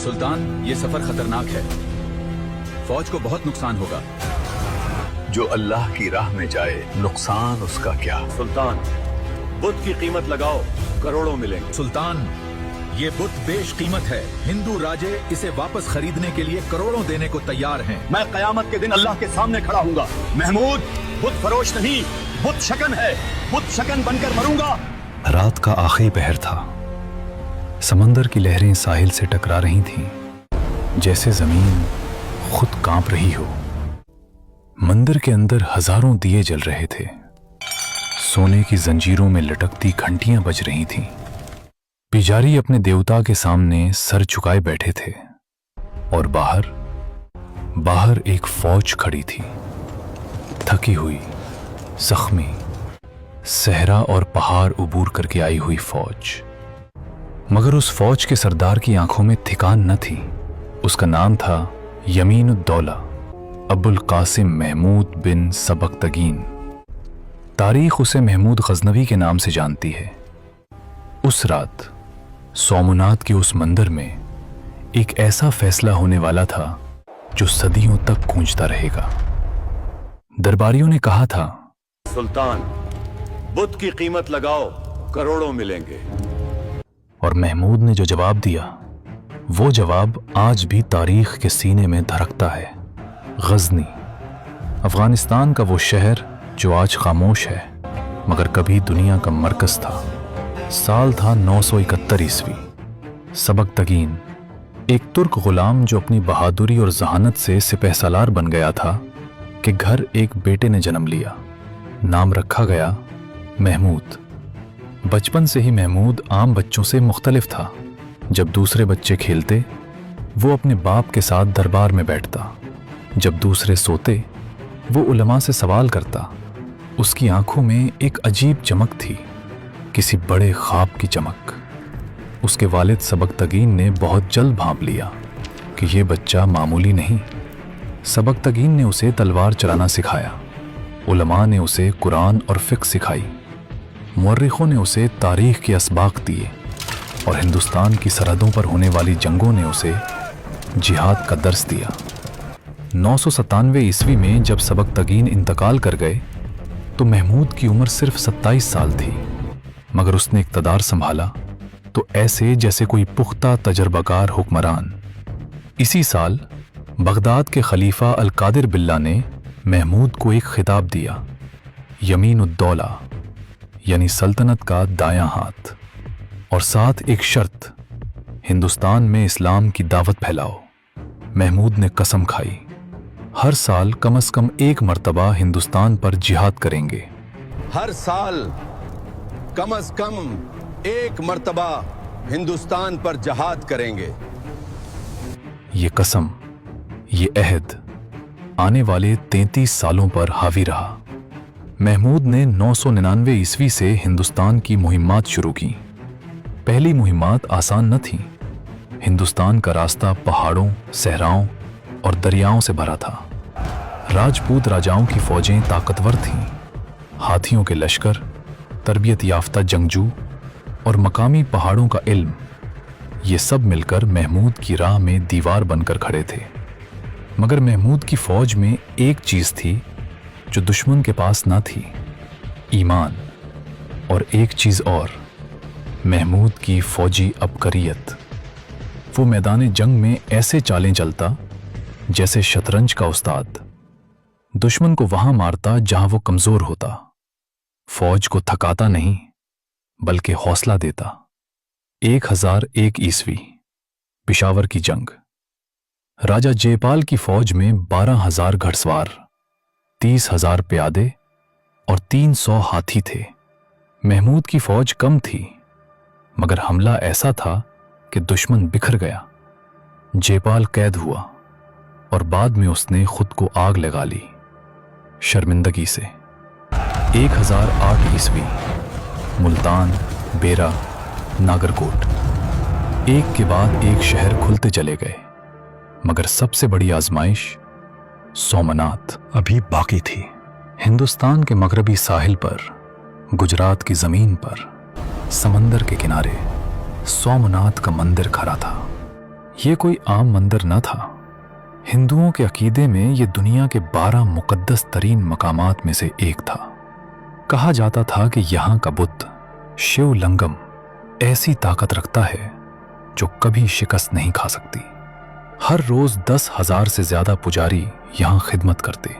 सुल्तान, ये सफर खतरनाक है। फौज को बहुत नुकसान होगा। जो अल्लाह की राह में जाए, नुकसान उसका क्या। सुल्तान, बुत की कीमत लगाओ, करोड़ों मिलेंगे। सुल्तान, ये बुत बेशकीमत है। हिंदू राजे इसे वापस खरीदने के लिए करोड़ों देने को तैयार हैं। मैं कयामत के दिन अल्लाह के सामने खड़ा हूँगा। महमूद बुत फरोश नहीं, बुत शकन है। बुत शकन बनकर मरूंगा। रात का आखिरी पहर था। समंदर की लहरें साहिल से टकरा रही थीं, जैसे जमीन खुद कांप रही हो। मंदिर के अंदर हजारों दिए जल रहे थे। सोने की जंजीरों में लटकती घंटियां बज रही थीं। पुजारी अपने देवता के सामने सर झुकाए बैठे थे और बाहर एक फौज खड़ी थी, थकी हुई, जख्मी, सहरा और पहाड़ उबूर करके आई हुई फौज। मगर उस फौज के सरदार की आंखों में ठिकान न थी। उसका नाम था यमीनुद्दौला अबुल कासिम महमूद बिन सबकतगीन। तारीख उसे महमूद गजनवी के नाम से जानती है। उस रात सोमनाथ के उस मंदिर में एक ऐसा फैसला होने वाला था जो सदियों तक गूंजता रहेगा। दरबारियों ने कहा था, सुल्तान, बुत की कीमत लगाओ, करोड़ों मिलेंगे। और महमूद ने जो जवाब दिया, वो जवाब आज भी तारीख के सीने में धड़कता है। गजनी, अफगानिस्तान का वो शहर जो आज खामोश है, मगर कभी दुनिया का मरकज था। साल था 971 ईस्वी। सबकतगीन, एक तुर्क गुलाम जो अपनी बहादुरी और जहानत से सिपहसालार बन गया था, कि घर एक बेटे ने जन्म लिया। नाम रखा गया महमूद। बचपन से ही महमूद आम बच्चों से मुख्तलिफ था। जब दूसरे बच्चे खेलते, वो अपने बाप के साथ दरबार में बैठता। जब दूसरे सोते, वो उलमा से सवाल करता। उसकी आंखों में एक अजीब चमक थी, किसी बड़े ख्वाब की चमक। उसके वालिद सबकतगीन ने बहुत जल्द भांप लिया कि ये बच्चा मामूली नहीं। सबकतगीन ने उसे तलवार चलाना सिखाया। उलमा ने उसे कुरान और फिक्र सिखाई। मुअर्रिखों ने उसे तारीख के असबाक दिए और हिंदुस्तान की सरहदों पर होने वाली जंगों ने उसे जिहाद का दर्स दिया। 997 ईस्वी में जब सबकतगीन इंतकाल कर गए तो महमूद की उम्र सिर्फ 27 साल थी, मगर उसने इक़्तिदार संभाला तो ऐसे जैसे कोई पुख्ता तजर्बाकार हुक्मरान। इसी साल बगदाद के खलीफा अल कादिर बिल्ला ने महमूद को एक खिताब दिया, यमीनुद्दौला, यानी सल्तनत का दायां हाथ, और साथ एक शर्त, हिंदुस्तान में इस्लाम की दावत फैलाओ। महमूद ने कसम खाई, हर साल कम से कम एक मर्तबा हिंदुस्तान पर जिहाद करेंगे। हर साल कम से कम एक मर्तबा हिंदुस्तान पर जहाद करेंगे। ये कसम, ये अहद आने वाले 33 सालों पर हावी रहा। महमूद ने 999 ईस्वी से हिंदुस्तान की मुहिम्मात शुरू की। पहली मुहिम्मात आसान न थी। हिंदुस्तान का रास्ता पहाड़ों, सहराओं और दरियाओं से भरा था। राजपूत राजाओं की फौजें ताकतवर थीं। हाथियों के लश्कर, तरबियत याफ्ता जंगजू और मकामी पहाड़ों का इल्म, ये सब मिलकर महमूद की राह में दीवार बनकर खड़े थे। मगर महमूद की फौज में एक चीज थी जो दुश्मन के पास ना थी, ईमान। और एक चीज और, महमूद की फौजी अबकरियत। वो मैदान जंग में ऐसे चालें चलता जैसे शतरंज का उस्ताद। दुश्मन को वहां मारता जहां वो कमजोर होता। फौज को थकाता नहीं, बल्कि हौसला देता। 1001 ईस्वी, पिशावर की जंग। राजा जयपाल की फौज में 12,000 घड़सवार, 30,000 प्यादे और 300 हाथी थे। महमूद की फौज कम थी, मगर हमला ऐसा था कि दुश्मन बिखर गया। जयपाल कैद हुआ और बाद में उसने खुद को आग लगा ली, शर्मिंदगी से। 1008 ईस्वी, मुल्तान, बेरा, नागरकोट, एक के बाद एक शहर खुलते चले गए। मगर सबसे बड़ी आजमाइश सोमनाथ अभी बाकी थी। हिंदुस्तान के मगरबी साहिल पर, गुजरात की जमीन पर, समंदर के किनारे सोमनाथ का मंदिर खड़ा था। ये कोई आम मंदिर न था। हिंदुओं के अकीदे में ये दुनिया के 12 मुकद्दस तरीन मकामात में से एक था। कहा जाता था कि यहाँ का बुद्ध शिवलिंगम ऐसी ताकत रखता है जो कभी शिकस्त नहीं खा सकती। हर रोज 10,000 से ज्यादा पुजारी यहाँ खिदमत करते।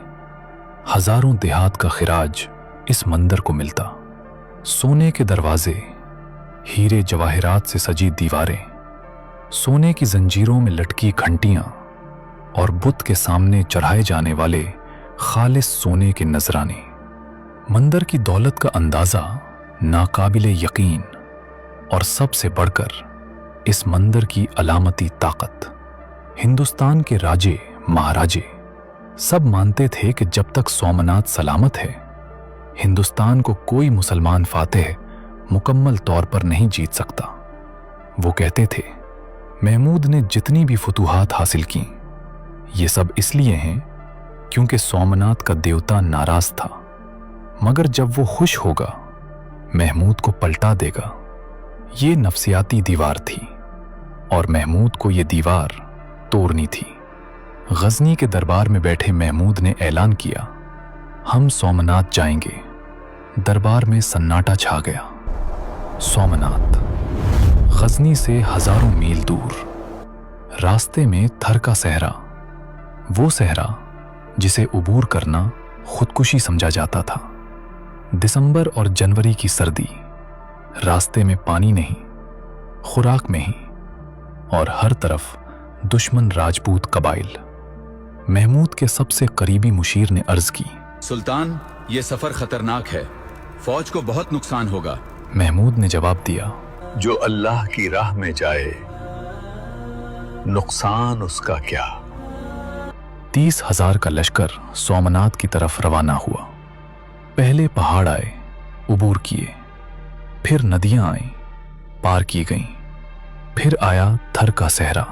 हजारों देहात का खिराज इस मंदिर को मिलता। सोने के दरवाजे, हीरे जवाहरात से सजी दीवारें, सोने की जंजीरों में लटकी घंटियां और बुद्ध के सामने चढ़ाए जाने वाले खालिस सोने के नजराने। मंदिर की दौलत का अंदाजा नाकाबिले यकीन, और सबसे बढ़कर इस मंदिर की अलामती ताकत। हिंदुस्तान के राजे महाराजे सब मानते थे कि जब तक सोमनाथ सलामत है, हिंदुस्तान को कोई मुसलमान फातेह मुकम्मल तौर पर नहीं जीत सकता। वो कहते थे, महमूद ने जितनी भी फतूहात हासिल की, ये सब इसलिए हैं क्योंकि सोमनाथ का देवता नाराज था, मगर जब वो खुश होगा महमूद को पलटा देगा। ये नफसियाती दीवार थी और महमूद को ये दीवार तोड़नी थी। गजनी के दरबार में बैठे महमूद ने ऐलान किया, हम सोमनाथ जाएंगे। दरबार में सन्नाटा छा गया। सोमनाथ गजनी से हजारों मील दूर, रास्ते में थर का सहरा, वो सहरा जिसे उबूर करना खुदकुशी समझा जाता था। दिसंबर और जनवरी की सर्दी, रास्ते में पानी नहीं, खुराक में ही, और हर तरफ दुश्मन राजपूत कबाइल। महमूद के सबसे करीबी मुशीर ने अर्ज की, सुल्तान, ये सफर खतरनाक है, फौज को बहुत नुकसान होगा। महमूद ने जवाब दिया, जो अल्लाह की राह में जाए नुकसान उसका क्या। 30,000 का लश्कर सोमनाथ की तरफ रवाना हुआ। पहले पहाड़ आए, उबूर किए, फिर नदियां आईं, पार की गईं, फिर आया थर का सहरा।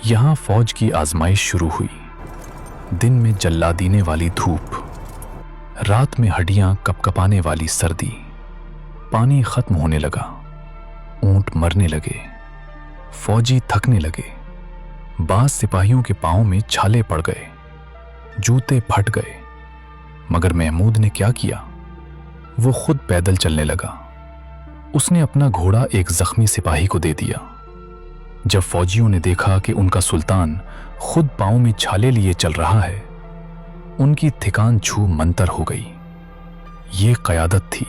यहां फौज की आजमाइश शुरू हुई। दिन में जल्ला देने वाली धूप, रात में हड्डियां कपकपाने वाली सर्दी। पानी खत्म होने लगा, ऊंट मरने लगे, फौजी थकने लगे। बाज सिपाहियों के पांव में छाले पड़ गए, जूते फट गए। मगर महमूद ने क्या किया? वो खुद पैदल चलने लगा। उसने अपना घोड़ा एक जख्मी सिपाही को दे दिया। जब फौजियों ने देखा कि उनका सुल्तान खुद पांव में छाले लिए चल रहा है, उनकी थकान छू मंतर हो गई। ये क़यादत थी।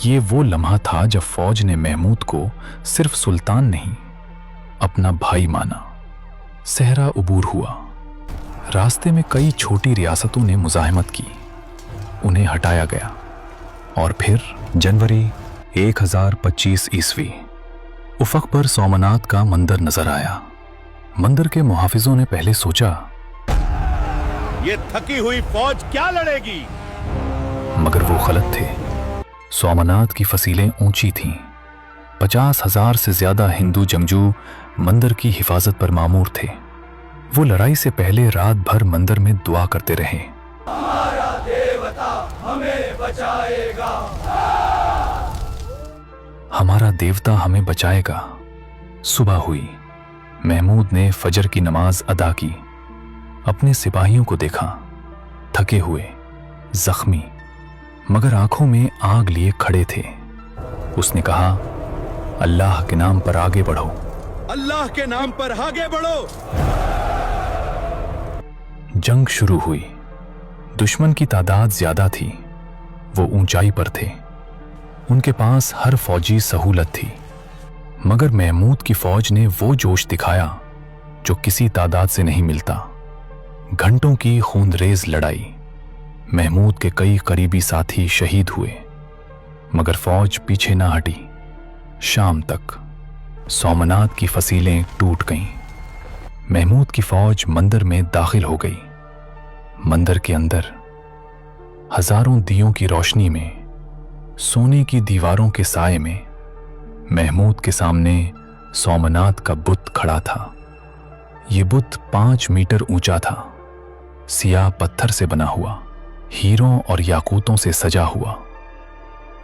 ये वो लम्हा था जब फौज ने महमूद को सिर्फ सुल्तान नहीं, अपना भाई माना। सहरा उबूर हुआ। रास्ते में कई छोटी रियासतों ने मुज़ाहमत की, उन्हें हटाया गया। और फिर जनवरी 1025 ईस्वी, उफक पर सोमनाथ का मंदिर नजर आया। मंदिर के मुहाफिजों ने पहले सोचा, ये थकी हुई फौज क्या लड़ेगी, मगर वो गलत थे। सोमनाथ की फसीलें ऊंची थीं। 50,000 से ज्यादा हिंदू जंगजू मंदिर की हिफाजत पर मामूर थे। वो लड़ाई से पहले रात भर मंदिर में दुआ करते रहे, हमारा देवता हमें बचाएगा, हमारा देवता हमें बचाएगा। सुबह हुई। महमूद ने फजर की नमाज अदा की। अपने सिपाहियों को देखा, थके हुए, जख्मी, मगर आंखों में आग लिए खड़े थे। उसने कहा, अल्लाह के नाम पर आगे बढ़ो, अल्लाह के नाम पर आगे बढ़ो। जंग शुरू हुई। दुश्मन की तादाद ज्यादा थी। वो ऊंचाई पर थे। उनके पास हर फौजी सहूलत थी। मगर महमूद की फौज ने वो जोश दिखाया जो किसी तादाद से नहीं मिलता। घंटों की खूनरेज लड़ाई। महमूद के कई करीबी साथी शहीद हुए, मगर फौज पीछे ना हटी। शाम तक सोमनाथ की फसीलें टूट गईं। महमूद की फौज मंदिर में दाखिल हो गई। मंदिर के अंदर हजारों दियों की रोशनी में, सोने की दीवारों के साए में, महमूद के सामने सोमनाथ का बुत खड़ा था। ये बुत 5 मीटर ऊंचा था, सियाह पत्थर से बना हुआ, हीरों और याकूतों से सजा हुआ।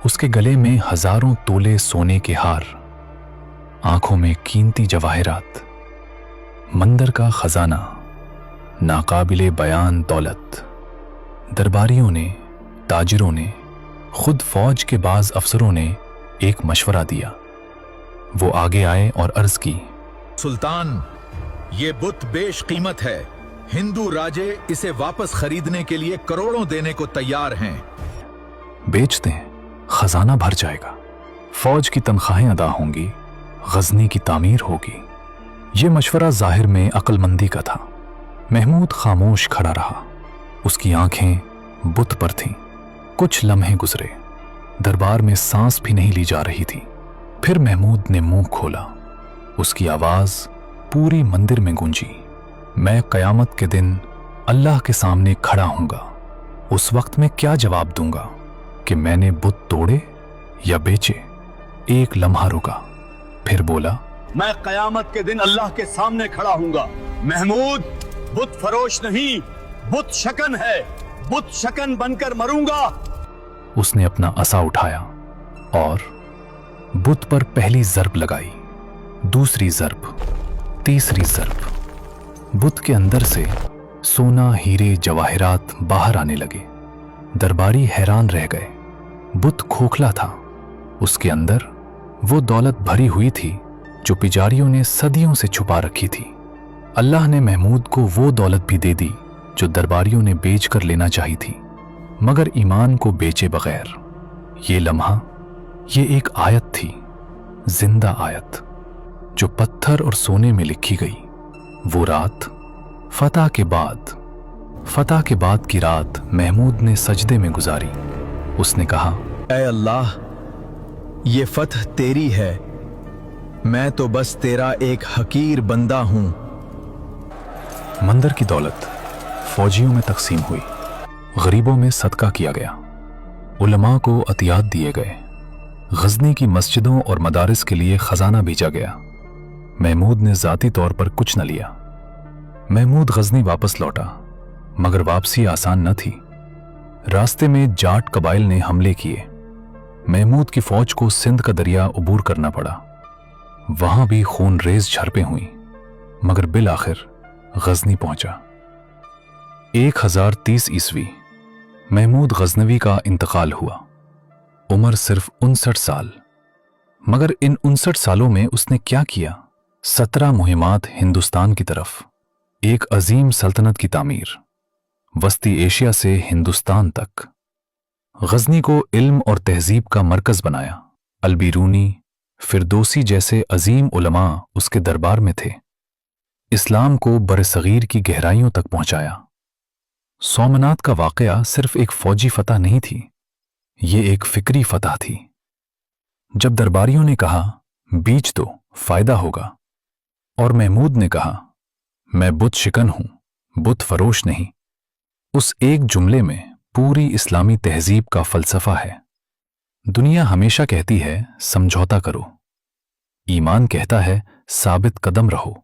उसके गले में हजारों तोले सोने के हार, आंखों में कीमती जवाहरात, मंदिर का खजाना, नाकाबिले बयान दौलत। दरबारियों ने, ताजिरों ने, खुद फौज के बाज अफसरों ने एक मशवरा दिया। वो आगे आए और अर्ज की, सुल्तान, ये बुत बेश कीमत है। हिंदू राजे इसे वापस खरीदने के लिए करोड़ों देने को तैयार हैं। बेच दें, खजाना भर जाएगा, फौज की तनख्वाहें अदा होंगी, गजनी की तामीर होगी। ये मशवरा जाहिर में अक्लमंदी का था। महमूद खामोश खड़ा रहा, उसकी आंखें बुत पर थीं। कुछ लम्हे गुजरे, दरबार में सांस भी नहीं ली जा रही थी। फिर महमूद ने मुंह खोला, उसकी आवाज पूरी मंदिर में गूंजी, मैं कयामत के दिन अल्लाह के सामने खड़ा हूंगा। उस वक्त मैं क्या जवाब दूंगा कि मैंने बुत तोड़े या बेचे? एक लम्हा रुका, फिर बोला, मैं कयामत के दिन अल्लाह के सामने खड़ा हूंगा। महमूद बुत फरोश नहीं, बुत शकन है। बुत शकन बनकर मरूंगा। उसने अपना असा उठाया और बुत पर पहली जर्ब लगाई, दूसरी जर्ब, तीसरी जर्ब। बुत के अंदर से सोना, हीरे, जवाहिरात बाहर आने लगे। दरबारी हैरान रह गए। बुत खोखला था, उसके अंदर वो दौलत भरी हुई थी जो पुजारियों ने सदियों से छुपा रखी थी। अल्लाह ने महमूद को वो दौलत भी दे दी जो दरबारियों ने बेच कर लेना चाही थी, मगर ईमान को बेचे बगैर। ये लम्हा, ये एक आयत थी, जिंदा आयत, जो पत्थर और सोने में लिखी गई। वो रात, फतह के बाद की रात महमूद ने सजदे में गुजारी। उसने कहा, ऐ अल्लाह, ये फतह तेरी है, मैं तो बस तेरा एक हकीर बंदा हूं। मंदिर की दौलत फौजियों में तकसीम हुई, गरीबों में सदका किया गया, उलमा को अतियात दिए गए, गजनी की मस्जिदों और मदारिस के लिए खजाना भेजा गया। महमूद ने जाती तौर पर कुछ न लिया। महमूद गजनी वापस लौटा, मगर वापसी आसान न थी। रास्ते में जाट कबाइल ने हमले किए। महमूद की फौज को सिंध का दरिया उबूर करना पड़ा। वहां भी खून रेज झड़पें हुई, मगर बिल आखिर गजनी पहुंचा। 1030 ईस्वी महमूद गजनवी का इंतकाल हुआ। उम्र सिर्फ 59 साल, मगर इन 59 सालों में उसने क्या किया? 17 मुहिमात हिंदुस्तान की तरफ, एक अजीम सल्तनत की तामीर, वस्ती एशिया से हिंदुस्तान तक। गजनी को इल्म और तहजीब का मरकज बनाया। अलबीरूनी, फिरदौसी जैसे अजीम उलमा उसके दरबार में थे। इस्लाम को बरसगीर की गहराइयों तक पहुंचाया। सोमनाथ का वाकया सिर्फ एक फौजी फतह नहीं थी, ये एक फिक्री फतह थी। जब दरबारियों ने कहा, बीच दो, फायदा होगा, और महमूद ने कहा, मैं बुत शिकन हूं, बुत फरोश नहीं, उस एक जुमले में पूरी इस्लामी तहजीब का फलसफा है। दुनिया हमेशा कहती है समझौता करो, ईमान कहता है साबित कदम रहो।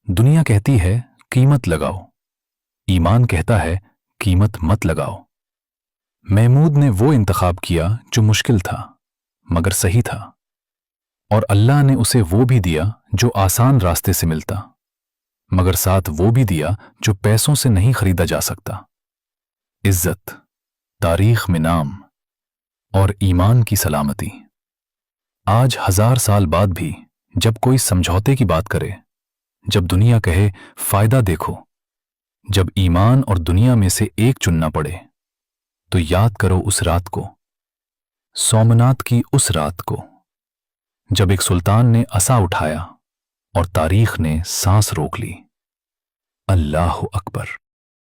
दुनिया कहती है कीमत लगाओ, ईमान कहता है कीमत मत लगाओ। महमूद ने वो इंतखाब किया जो मुश्किल था मगर सही था, और अल्लाह ने उसे वो भी दिया जो आसान रास्ते से मिलता, मगर साथ वो भी दिया जो पैसों से नहीं खरीदा जा सकता। इज्जत, तारीख में नाम और ईमान की सलामती। आज 1000 साल बाद भी जब कोई समझौते की बात करे, जब दुनिया कहे फायदा देखो, जब ईमान और दुनिया में से एक चुनना पड़े, तो याद करो उस रात को, सोमनाथ की उस रात को, जब एक सुल्तान ने असा उठाया और तारीख ने सांस रोक ली। अल्लाह अकबर।